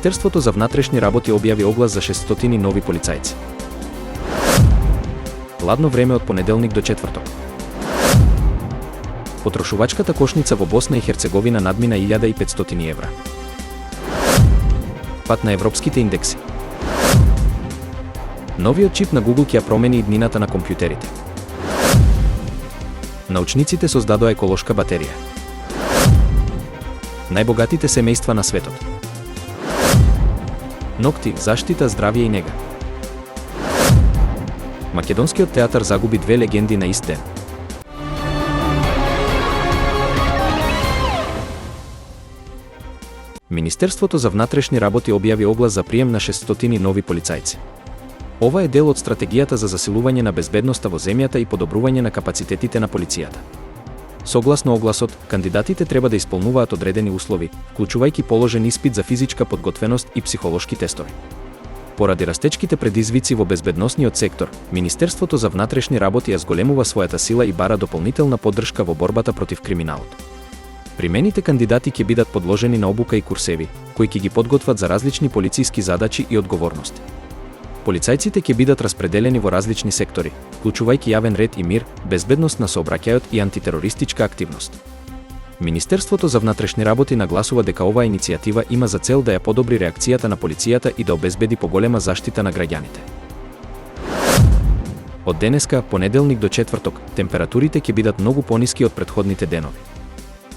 Министерството за внатрешни работи објави оглас за 600 нови полицајци. Ладно време од понеделник до четврток. Потрошувачката кошница во Босна и Херцеговина надмина 1500 евра. Пат на европските индекси. Новиот чип на Google ќе ја промени иднината на компјутерите. Научниците создадоа еколошка батерија. Најбогатите семејства на светот. Ногти, заштита, здравје и нега. Македонскиот театар загуби две легенди на ист ден. Министерството за внатрешни работи објави оглас за прием на 600 нови полицајци. Ова е дел од стратегијата за засилување на безбедноста во земјата и подобрување на капацитетите на полицијата. Согласно огласот, кандидатите треба да исполнуваат одредени услови, вклучувајќи положен испит за физичка подготвеност и психолошки тестови. Поради растечките предизвици во безбедносниот сектор, Министерството за внатрешни работи ја зголемува својата сила и бара дополнителна поддршка во борбата против криминалот. Примените кандидати ќе бидат подложени на обука и курсеви, кои ќе ги подготват за различни полициски задачи и одговорности. Полицајците ќе бидат распределени во различни сектори, вклучувајќи јавен ред и мир, безбедност на сообраќајот и антитерористичка активност. Министерството за внатрешни работи нагласува дека оваа иницијатива има за цел да ја подобри реакцијата на полицијата и да обезбеди поголема заштита на граѓаните. Од денеска, понеделник до четврток, температурите ќе бидат многу пониски од претходните денови.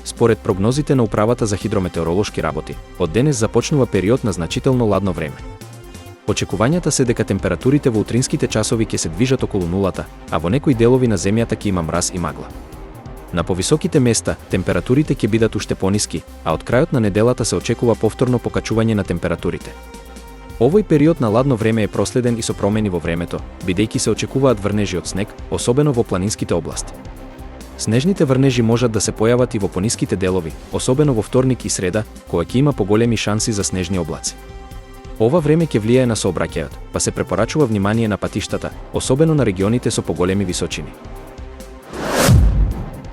Според прогнозите на Управата за хидрометеоролошки работи, од денес започнува период на значително ладно време. Очекувањата се дека температурите во утринските часови ќе се движат околу нулата, а во некои делови на земјата ќе има мраз и магла. На повисоките места, температурите ќе бидат уште пониски, а од крајот на неделата се очекува повторно покачување на температурите. Овој период на ладно време е проследен и со промени во времето, бидејќи се очекуваат врнежи од снег, особено во планинските области. Снежните врнежи можат да се појават и во пониските делови, особено во вторник и среда, кога ќе има поголеми шанси за снежни облаци. Ова време ќе влијае на сообраќајот, па се препорачува внимание на патиштата, особено на регионите со поголеми височини.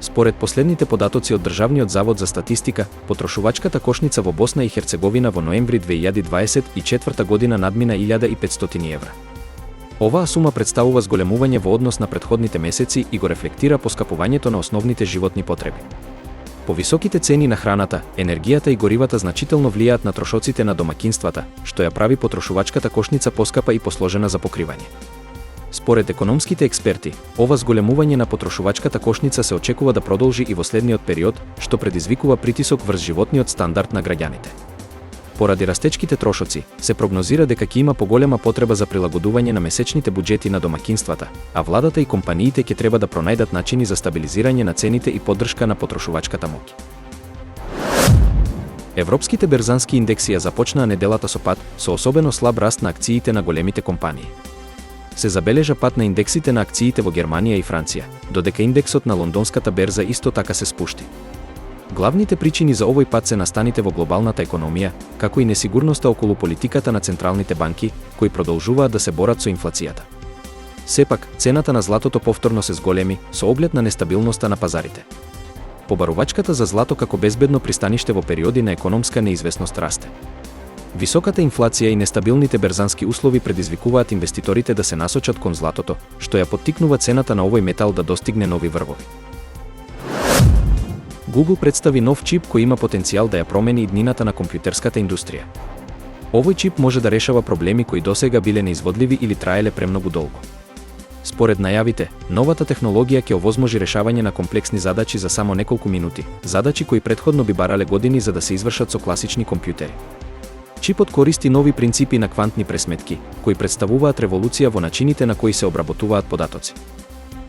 Според последните податоци од Државниот завод за статистика, потрошувачката кошница во Босна и Херцеговина во ноември 2024 година надмина 1500 евра. Оваа сума представува зголемување во однос на претходните месеци и го рефлектира поскапувањето на основните животни потреби. Повисоките цени на храната, енергијата и горивата значително влијаат на трошоците на домакинствата, што ја прави потрошувачката кошница поскапа и посложена за покривање. Според економските експерти, ова зголемување на потрошувачката кошница се очекува да продолжи и во следниот период, што предизвикува притисок врз животниот стандард на граѓаните. Поради растечките трошоци, се прогнозира дека ќе има поголема потреба за прилагодување на месечните буџети на домакинствата, а владата и компаниите ќе треба да пронајдат начини за стабилизирање на цените и поддршка на потрошувачката моќ. Европските берзански индекси ја започнаа неделата со пад, со особено слаб раст на акциите на големите компании. Се забележа пад на индексите на акциите во Германија и Франција, додека индексот на лондонската берза исто така се спушти. Главните причини за овој пад се настаните во глобалната економија, како и несигурноста околу политиката на централните банки, кои продолжуваат да се борат со инфлацијата. Сепак, цената на златото повторно се зголеми, со оглед на нестабилноста на пазарите. Побарувачката за злато како безбедно пристаниште во периоди на економска неизвестност расте. Високата инфлација и нестабилните берзански услови предизвикуваат инвеститорите да се насочат кон златото, што ја поттикнува цената на овој метал да достигне нови врвови. Google представи нов чип кој има потенцијал да ја промени иднината на компјутерската индустрија. Овој чип може да решава проблеми кои досега биле неизводливи или траеле премногу долго. Според најавите, новата технологија ќе овозможи решавање на комплексни задачи за само неколку минути, задачи кои претходно би барале години за да се извршат со класични компјутери. Чипот користи нови принципи на квантни пресметки, кои представуваат револуција во начините на кои се обработуваат податоци.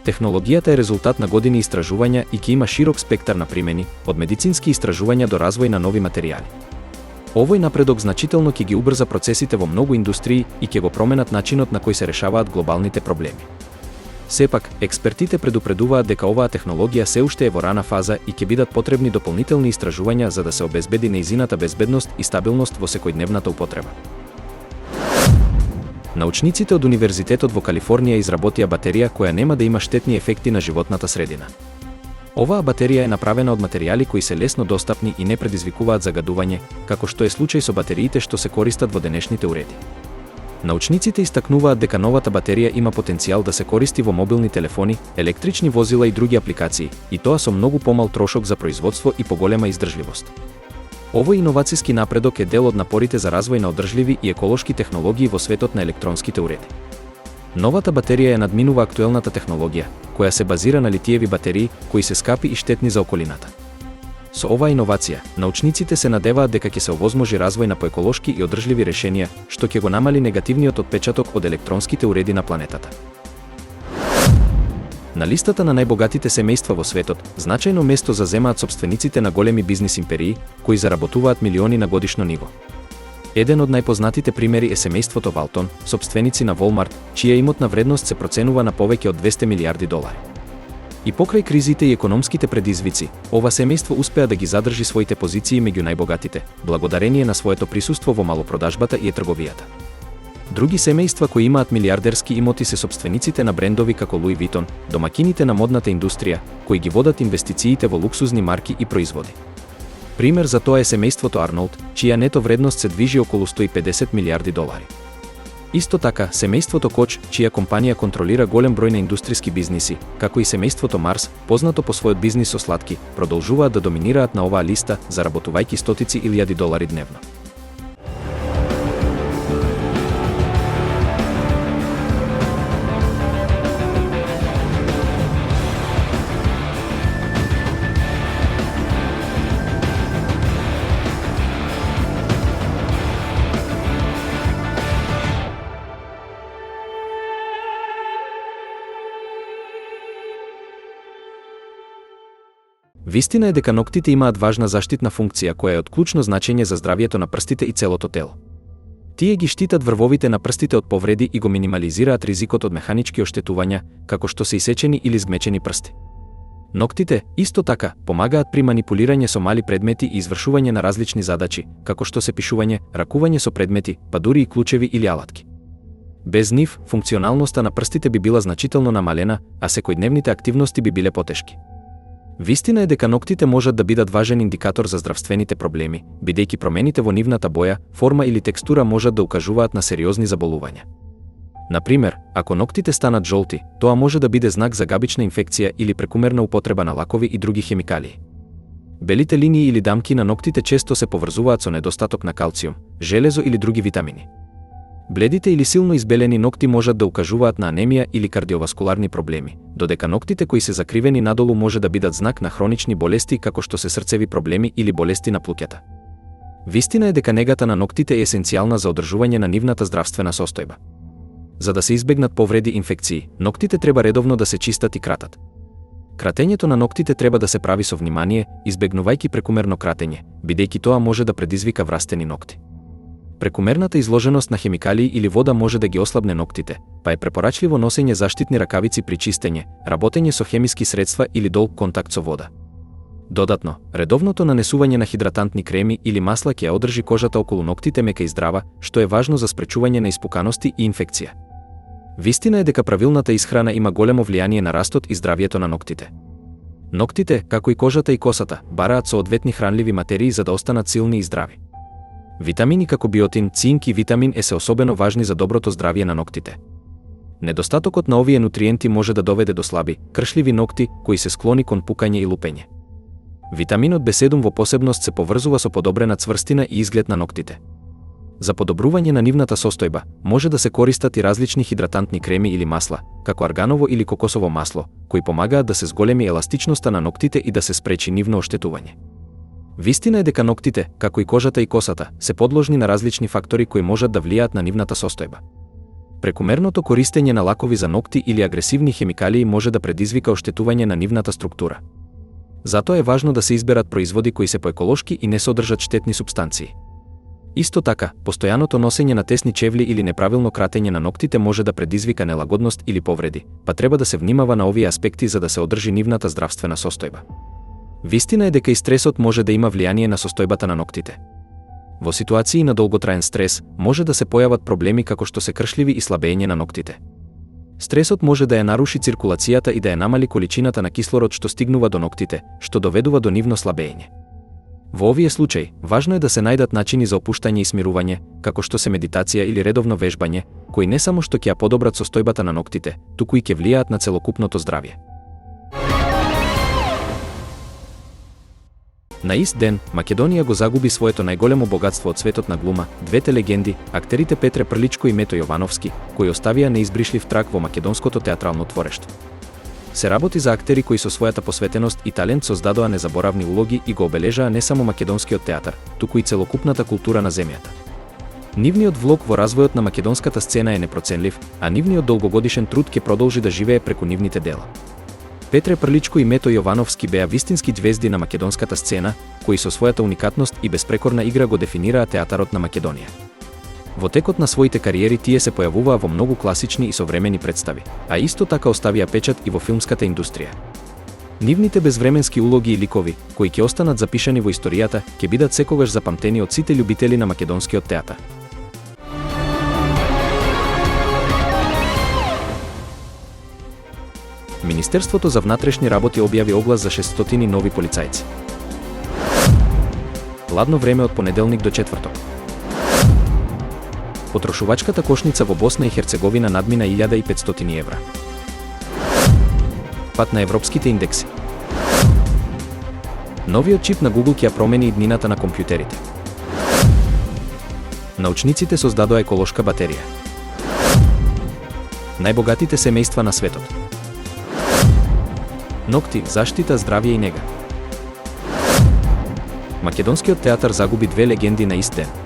Технологијата е резултат на години истражувања и ќе има широк спектар на примени, од медицински истражувања до развој на нови материјали. Овој напредок значително ќе ги убрза процесите во многу индустрии и ќе го променат начинот на кој се решаваат глобалните проблеми. Сепак, експертите предупредуваат дека оваа технологија се уште е во рана фаза и ќе бидат потребни дополнителни истражувања за да се обезбеди нејзината безбедност и стабилност во секојдневната употреба. Научниците од Универзитетот во Калифорнија изработија батерија која нема да има штетни ефекти на животната средина. Оваа батерија е направена од материјали кои се лесно достапни и не предизвикуваат загадување, како што е случај со батериите што се користат во денешните уреди. Научниците истакнуваат дека новата батерија има потенцијал да се користи во мобилни телефони, електрични возила и други апликации, и тоа со многу помал трошок за производство и поголема издржливост. Овој иновацијски напредок е дел од напорите за развој на одржливи и еколошки технологии во светот на електронските уреди. Новата батерија ја надминува актуелната технологија, која се базира на литиеви батерии, кои се скапи и штетни за околината. Со оваа иновација, научниците се надеваат дека ќе се овозможи развој на поеколошки и одржливи решенија, што ќе го намали негативниот отпечаток од електронските уреди на планетата. На листата на најбогатите семејства во светот, значајно место заземаат сопствениците на големи бизнис империи, кои заработуваат милиони на годишно ниво. Еден од најпознатите примери е семејството Валтон, сопственици на Walmart, чија имотна вредност се проценува на повеќе од 200 милиарди долари. И покрај кризите и економските предизвици, ова семејство успеа да ги задржи своите позиции меѓу најбогатите, благодарение на своето присуство во малопродажбата и трговијата. Други семејства кои имаат милиардерски имоти се сопствениците на брендови како Louis Vuitton, домакините на модната индустрија, кои ги водат инвестициите во луксузни марки и производи. Пример за тоа е семејството Арнолд, чија нето вредност се движи околу 150 милиарди долари. Исто така, семејството Коч, чија компанија контролира голем број на индустријски бизниси, како и семејството Марс, познато по својот бизнис со сладки, продолжуваат да доминираат на оваа листа, заработувајќи стотици илјади долари дневно. Вистина е дека ноктите имаат важна заштитна функција која е од клучно значење за здравието на прстите и целото тело. Тие ги штитат врвовите на прстите од повреди и го минимализираат ризикот од механички оштетувања, како што се исечени или згмечени прсти. Ноктите, исто така, помагаат при манипулирање со мали предмети и извршување на различни задачи, како што се пишување, ракување со предмети, па дури и клучеви или алатки. Без нив, функционалноста на прстите би била значително намалена, а секојдневните активности би биле потешки. Вистина е дека ноктите можат да бидат важен индикатор за здравствените проблеми, бидејќи промените во нивната боја, форма или текстура можат да укажуваат на сериозни заболувања. Например, ако ноктите станат жолти, тоа може да биде знак за габична инфекција или прекумерна употреба на лакови и други хемикалии. Белите линии или дамки на ноктите често се поврзуваат со недостаток на калциум, железо или други витамини. Бледите или силно избелени нокти можат да укажуваат на анемија или кардиоваскуларни проблеми, додека ноктите кои се закривени надолу може да бидат знак на хронични болести како што се срцеви проблеми или болести на плуќата. Вистина е дека негата на ноктите е есенцијална за одржување на нивната здравствена состојба. За да се избегнат повреди и инфекции, ноктите треба редовно да се чистат и кратат. Кратењето на ноктите треба да се прави со внимание, избегнувајќи прекумерно кратење, бидејќи тоа може да предизвика врастени нокти. Прекумерната изложеност на хемикалии или вода може да ги ослабне ноктите, па е препорачливо носење заштитни ракавици при чистење, работење со хемиски средства или долг контакт со вода. Додатно, редовното нанесување на хидратантни креми или масла ќе ја одржи кожата околу ноктите мека и здрава, што е важно за спречување на испуканости и инфекција. Вистина е дека правилната исхрана има големо влијание на растот и здравието на ноктите. Ноктите, како и кожата и косата, бараат соодветни хранливи материи за да останат силни и здрави. Витамини како биотин, цинк и витамин Е се особено важни за доброто здравје на ноктите. Недостатокот на овие нутриенти може да доведе до слаби, кршливи нокти, кои се склони кон пукање и лупење. Витаминот B7 во посебност се поврзува со подобрена цврстина и изглед на ноктите. За подобрување на нивната состојба, може да се користат и различни хидратантни креми или масла, како арганово или кокосово масло, кои помагаат да се зголеми еластичноста на ноктите и да се спречи нивно оштетување. Вистина е дека ноктите, како и кожата и косата, се подложни на различни фактори кои можат да влијаат на нивната состојба. Прекумерното користење на лакови за нокти или агресивни хемикалии може да предизвика оштетување на нивната структура. Затоа е важно да се изберат производи кои се поеколошки и не содржат штетни супстанции. Исто така, постојаното носење на тесни чевли или неправилно кратење на ноктите може да предизвика нелагодност или повреди, па треба да се внимава на овие аспекти за да се одржи нивната здравствена состојба. Вистина е дека и стресот може да има влијание на состојбата на ноктите. Во ситуации на долготраен стрес, може да се појават проблеми како што се кршливи и слабење на ноктите. Стресот може да ја наруши циркулацијата и да ја намали количината на кислород што стигнува до ноктите, што доведува до нивно слабење. Во овие случаи, важно е да се најдат начини за опуштање и смирување, како што се медитација или редовно вежбање, кои не само што ќе ја подобрат состојбата на ноктите, туку и ќе влијаат на целокупното здравје. На ист ден, Македонија го загуби своето најголемо богатство од светот на глума, двете легенди, актерите Петре Прличко и Мето Јовановски, кои оставија неизбришлив траг во македонското театрално творештво. Се работи за актери кои со својата посветеност и талент создадоа незаборавни улоги и го обележаа не само македонскиот театар, туку и целокупната култура на земјата. Нивниот влог во развојот на македонската сцена е непроценлив, а нивниот долгогодишен труд ќе продолжи да живее преку нивните дела. Петре Прличко и Мето Јовановски беа вистински ѕвезди на македонската сцена, кои со својата уникатност и безпрекорна игра го дефинираа театарот на Македонија. Во текот на своите кариери тие се појавуваа во многу класични и современи представи, а исто така оставија печат и во филмската индустрија. Нивните безвременски улоги и ликови, кои ќе останат запишани во историјата, ќе бидат секогаш запамтени од сите љубители на македонскиот театар. Министерството за внатрешни работи објави оглас за 600 нови полицајци. Ладно време од понеделник до четврток. Потрошувачката кошница во Босна и Херцеговина надмина 1500 евра. Пат на европските индекси. Новиот чип на Google ќе ја промени иднината на компјутерите. Научниците создадоа еколошка батерија. Најбогатите семејства на светот. Нокти, заштита, здравје и нега. Македонскиот театар загуби две легенди на ист ден.